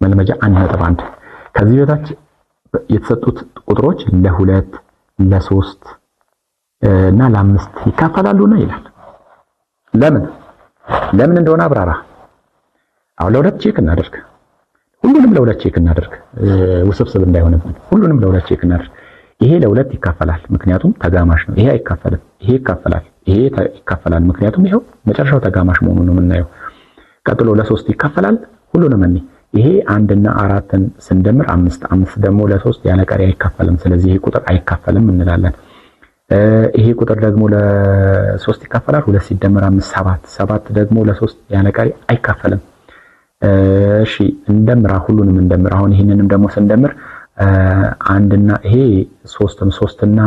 መልመጃ 1.1 ከዚህ በታች የተሰጡት ቁጥሮች ለ2 ለ3 እና ለ5 ይካፈላሉና ይላል። ለምን እንደሆነ አብራራ። አሁን ለሁለት ቼክ እናደርግ። ሁሉንም ለሁለት ቼክ እናደርግ፣ ውስብስብ እንዳይሆንብን ሁሉንም ለሁለት ቼክ እናደርግ። ይሄ ለሁለት ይካፈላል ምክንያቱም ተጋማሽ ነው። ይሄ አይካፈልም። ይሄ ይካፈላል። ይሄ ይካፈላል ምክንያቱም ይሄው መጨረሻው ተጋማሽ መሆኑን ነው የምናየው። ቀጥሎ ለ3 ይካፈላል። ሁሉንም እኔ ይሄ 1 እና 4ን ስንደምር 5 ደግሞ ለ3 ያለ ቀሪ አይካፈልም። ስለዚህ ይሄ ቁጥር አይካፈልም እንላለን። ይሄ ቁጥር ደግሞ ለ3 ይካፈላል። 2 ሲደመር 5 7 ደግሞ ለ3 ያለ ቀሪ አይካፈልም። እሺ እንደምራ፣ ሁሉንም እንደምራ። አሁን ይሄንንም ደግሞ ስንደምር 1 እና ይሄ 3 እና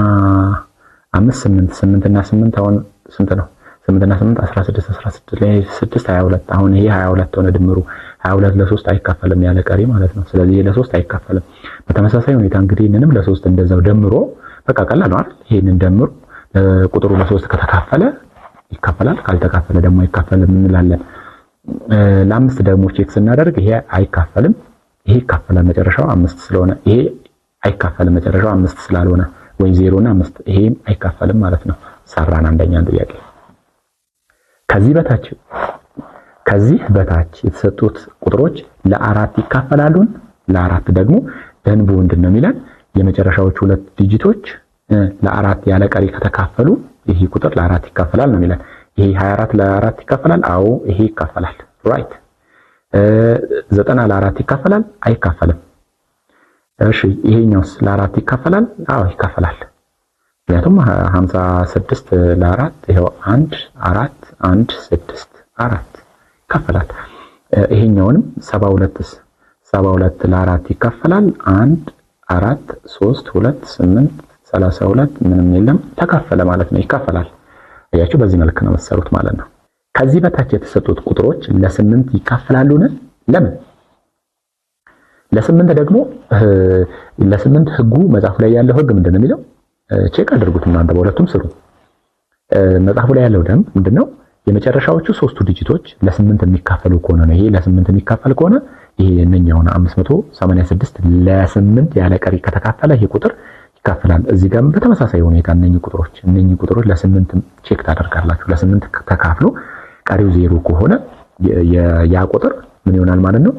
5 8 እና 8 አሁን ስንት ነው? 8 እና 8 16 ላይ 6 22 አሁን ይሄ 22 ሆነ ድምሩ 22 ለ3 አይካፈልም ያለ ቀሪ ማለት ነው። ስለዚህ ለ3 አይካፈልም። በተመሳሳይ ሁኔታ እንግዲህ ይሄንንም ለ3 እንደዛው ደምሮ በቃ ቀላል ነው አይደል? ይሄንን ደምሩ ቁጥሩ ለ3 ከተካፈለ ይካፈላል፣ ካልተካፈለ ደግሞ አይካፈልም እንላለን። ለ5 ደግሞ ቼክ ስናደርግ ይሄ አይካፈልም፣ ይሄ ይካፈላል መጨረሻው 5 ስለሆነ፣ ይሄ አይካፈልም መጨረሻው 5 ስላልሆነ ወይ 0 እና 5 ይሄም አይካፈልም ማለት ነው። ሰራን አንደኛን ጥያቄ። ከዚህ በታች የተሰጡት ቁጥሮች ለ4 ይካፈላሉን? ለ4 ደግሞ ደንቡ ምንድነው የሚለን? የመጨረሻዎቹ ሁለት ዲጂቶች ለ4 ያለ ቀሪ ከተካፈሉ ይሄ ቁጥር ለ4 ይካፈላል ነው የሚለን። ይሄ 24 ለ4 ይካፈላል? አዎ ይሄ ይካፈላል። ራይት። 90 ለ4 ይካፈላል? አይካፈልም። እሺ ይሄኛውስ ለ4 ይካፈላል? አዎ ይካፈላል። ምክንያቱም 56 ለ4 ይሄው 1 4 1 6 4 ይካፈላል። ይሄኛውንም 72 ለ4 ይካፈላል? 1 4 3 2 8 32 ምንም የለም ተካፈለ ማለት ነው። ይካፈላል። አያችሁ በዚህ መልክ ነው መሰሩት ማለት ነው። ከዚህ በታች የተሰጡት ቁጥሮች ለ8 ይካፈላሉን? ለምን? ለ8 ደግሞ ለ8 ህጉ መጽሐፉ ላይ ያለው ህግ ምንድነው የሚለው? ቼክ አድርጉት እናንተ በሁለቱም ስሩ። መጽሐፉ ላይ ያለው ደንብ ምንድነው? የመጨረሻዎቹ 3ቱ ዲጂቶች ለ8 የሚካፈሉ ከሆነ ነው። ይሄ ለ8 የሚካፈል ከሆነ ይሄ የነኛውና 586 ለ8 ያለ ቀሪ ከተካፈለ ይሄ ቁጥር ይካፈላል። እዚህ ጋርም በተመሳሳይ ሁኔታ እነኚህ ቁጥሮች ለ8 ቼክ ታደርጋላችሁ። ለ8 ተካፍሎ ቀሪው 0 ከሆነ ያ ቁጥር ምን ይሆናል ማለት ነው?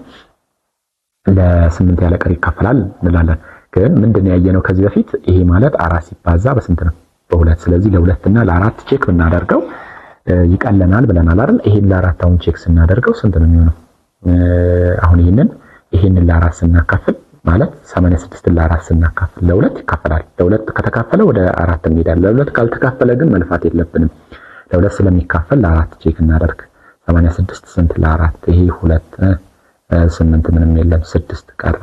ለ8 ያለ ቀሪ ይካፈላል እንላለን። ግን ምንድነው ያየነው ከዚህ በፊት? ይሄ ማለት 4 ሲባዛ በስንት ነው? በ2። ስለዚህ ለ2 እና ለ4 ቼክ ብናደርገው ይቀለናል ብለናል አይደል? ይሄን ለ4 አሁን ቼክ ስናደርገው ስንት ነው የሚሆነው? አሁን ይሄንን ለ4 ስናካፍል ማለት 86 ለ4 ስናካፍል ለ2 ይካፈላል። ለ2 ከተካፈለ ወደ 4 እንሄዳለን። ለ2 ካልተካፈለ ግን መልፋት የለብንም። ለ2 ስለሚካፈል ለ4 ቼክ እናደርግ። 86 ስንት ለ4? ይሄ 2 8 ምንም የለም 6 ቀረ።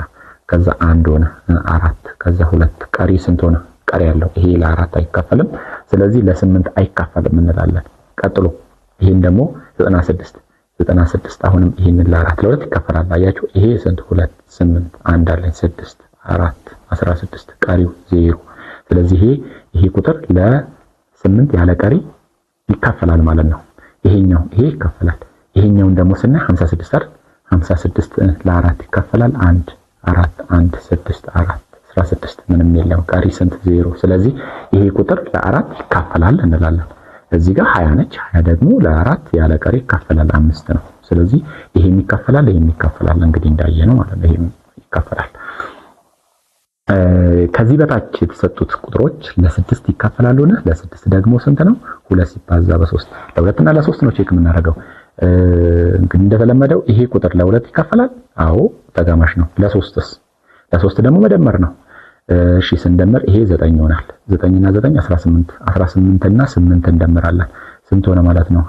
ከዛ 1 ሆነ 4 ከዛ 2 ቀሪ ስንት ሆነ? ቀሪ ያለው ይሄ ለ4 አይካፈልም። ስለዚህ ለ8 አይካፈልም እንላለን። ቀጥሎ ይሄን ደግሞ 96 አሁንም ይሄንን ለ4 ይካፈላል። አያችሁ ይሄ ስንት? 2 8 1 አለኝ 6 4 16 ቀሪው 0። ስለዚህ ይሄ ቁጥር ለ8 ያለ ቀሪ ይካፈላል ማለት ነው። ይሄ ይካፈላል። ይሄኛውን ደግሞ ስናይ 56 አይደል? 56 ለ4 ይካፈላል 1 4 1 6 4 16 ምንም የለም ቀሪ ስንት? 0። ስለዚህ ይሄ ቁጥር ለ4 ይካፈላል እንላለን። እዚህ ጋር 20 ነች። 20 ደግሞ ለ4 ያለ ቀሪ ይካፈላል 5 ነው። ስለዚህ ይሄም ይካፈላል እንግዲህ እንዳየነው ማለት ነው። ይሄም ይካፈላል። ከዚህ በታች የተሰጡት ቁጥሮች ለ6 ይካፈላሉና ለ6 ደግሞ ስንት ነው? 2 ሲባዛ በ3 ለ2 እና ለ3 ነው ቼክ የምናደርገው። እንግዲህ እንደተለመደው ይሄ ቁጥር ለ2 ይካፈላል? አዎ ተጋማሽ ነው። ለ3 ደግሞ መደመር ነው። እሺ ስንደምር ይሄ 9 ይሆናል። 9 እና 9 18 18 እና 8 እንደምራለን ስንት ሆነ ማለት ነው?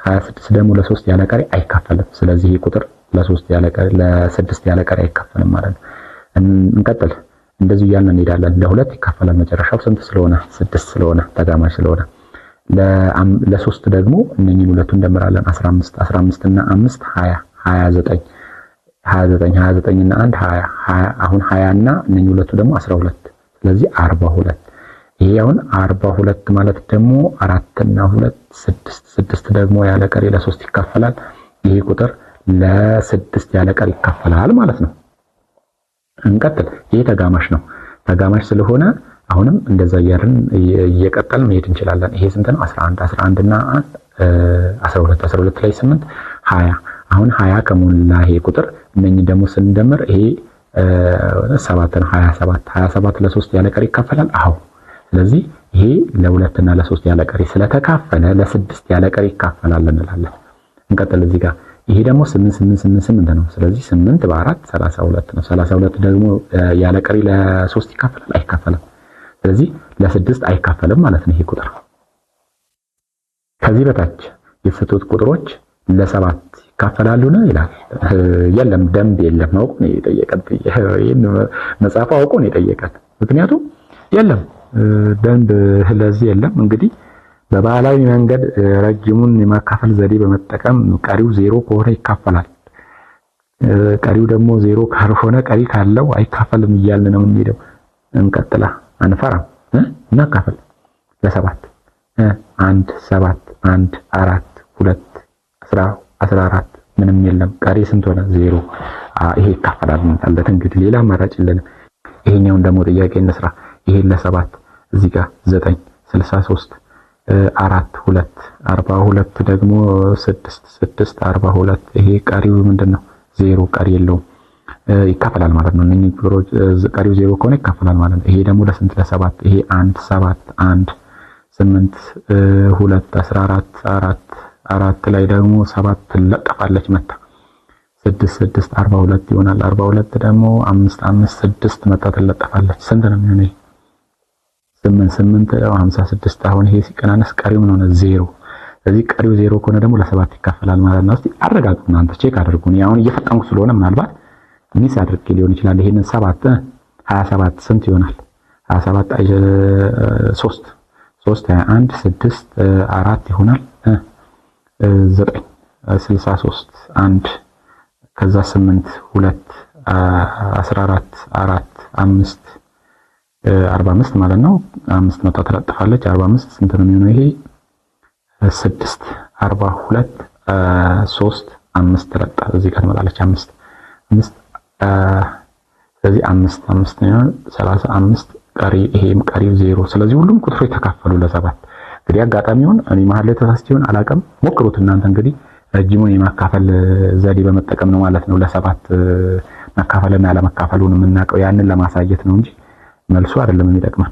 26 ደግሞ ለ3 ያለ ቀሪ አይካፈልም። ስለዚህ ይሄ ቁጥር ለ6 ያለ ቀሪ አይካፈልም ማለት ነው። እንቀጥል። እንደዚህ እያልን እንሄዳለን። ለ2 ይካፈላል መጨረሻው ስንት ስለሆነ? 6 ስለሆነ ተጋማሽ ስለሆነ። ለ3 ደግሞ እነኚህን ሁለቱን እንደምራለን 15 እና 5 20 29 እና 1 20 አሁን 20 እና እነኚህ ሁለቱ ደግሞ 12 ስለዚህ 42። ይሄ አሁን 42 ማለት ደግሞ 4 እና 2 6 ደግሞ ያለ ቀሪ ለ3 ይካፈላል። ይሄ ቁጥር ለ6 ያለ ቀሪ ይካፈላል ማለት ነው። እንቀጥል። ይሄ ተጋማሽ ነው። ተጋማሽ ስለሆነ አሁንም እንደዛ እያልን እየቀጠልን መሄድ እንችላለን። ይሄ ስንት ነው? 11 እና 12 ላይ 8 20። አሁን 20 ከሞላ ይሄ ቁጥር እነኚህ ደግሞ ስንደምር ይሄ 7 ነው። 27 ለ3 ያለ ቀሪ ይካፈላል። አዎ። ስለዚህ ይሄ ለ2 እና ለ3 ያለ ቀሪ ስለተካፈለ ለ6 ያለ ቀሪ ይካፈላል እንላለን። እንቀጥል። እዚህ ጋር ይሄ ደግሞ 8 ነው። ስለዚህ 8 በ4 32 ነው። 32 ደግሞ ያለ ቀሪ ለ3 ይካፈላል? አይካፈልም። ስለዚህ ለ6 አይካፈልም ማለት ነው ይሄ ቁጥር። ከዚህ በታች የተሰጡት ቁጥሮች ለ7 ይካፈላሉ ነው ይላል። የለም፣ ደንብ የለም። አውቆ ነው የጠየቀን። ይሄን መጽሐፉ አውቆ ነው የጠየቀን። ምክንያቱም የለም ደንብ ለዚህ የለም። እንግዲህ በባህላዊ መንገድ ረጅሙን የማካፈል ዘዴ በመጠቀም ቀሪው 0 ከሆነ ይካፈላል፣ ቀሪው ደግሞ 0 ካልሆነ ቀሪ ካለው አይካፈልም እያልን ነው የምንሄደው። እንቀጥላ፣ አንፈራም፣ እናካፈል። ለ7 1 7 1 4 2 14 ምንም የለም። ቀሪ ስንት ሆነ? 0። ይሄ ይካፈላል እንላለን። እንግዲህ ሌላ አማራጭ የለንም። ይሄኛውን ደግሞ ጥያቄ እንስራ። ይሄን ለ7 እዚህ ጋር 9 63 4 2 42 ደግሞ 6 42 ይሄ ቀሪው ምንድነው? 0። ቀሪ የለውም፣ ይካፈላል ማለት ነው። እነኚህ ቁጥሮች ቀሪው 0 ከሆነ ይካፈላል ማለት ነው። ይሄ ደግሞ ለስንት? ለ7 ይሄ 1 7 1 8 2 14 4 ላይ ደግሞ 7 ትለጠፋለች መጣ 6 42 ይሆናል። 42 ደግሞ 5 6 መጣ ትለጠፋለች። ስንት ነው የሚሆነው? 8 56። አሁን ይሄ ሲቀናነስ ቀሪው ምን ሆነ? 0። ስለዚህ ቀሪው 0 ከሆነ ደግሞ ለ7 ይካፈላል ማለት ነው። እስቲ አረጋግጡ እናንተ፣ ቼክ አድርጉ። እኔ አሁን እየፈጠንኩ ስለሆነ ምናልባት ሚስ አድርጌ ሊሆን ይችላል። ይሄንን 7 27 ስንት ይሆናል? 27 3 21 6 4 ይሆናል። 9 63 1 ከዛ 8 2 14 4 5 45 ማለት ነው። 5 መጣ ተለጥፋለች። 45 ስንት ነው የሚሆነው? ይሄ 6 42 3 5 ተለጣ እዚህ ጋር ትመጣለች። 5 ስለዚህ 5 ነው 35 ቀሪ፣ ይሄም ቀሪው 0። ስለዚህ ሁሉም ቁጥሮች ተካፈሉ ለ7። እንግዲህ አጋጣሚውን እኔ መሀል ላይ ተሳስቼውን አላውቅም። ሞክሩት እናንተ እንግዲህ ረጅሙን የማካፈል ዘዴ በመጠቀም ነው ማለት ነው ለ7 መካፈልና ያለመካፈሉን የምናውቀው። ያንን ለማሳየት ነው እንጂ መልሱ አይደለም የሚጠቅመን።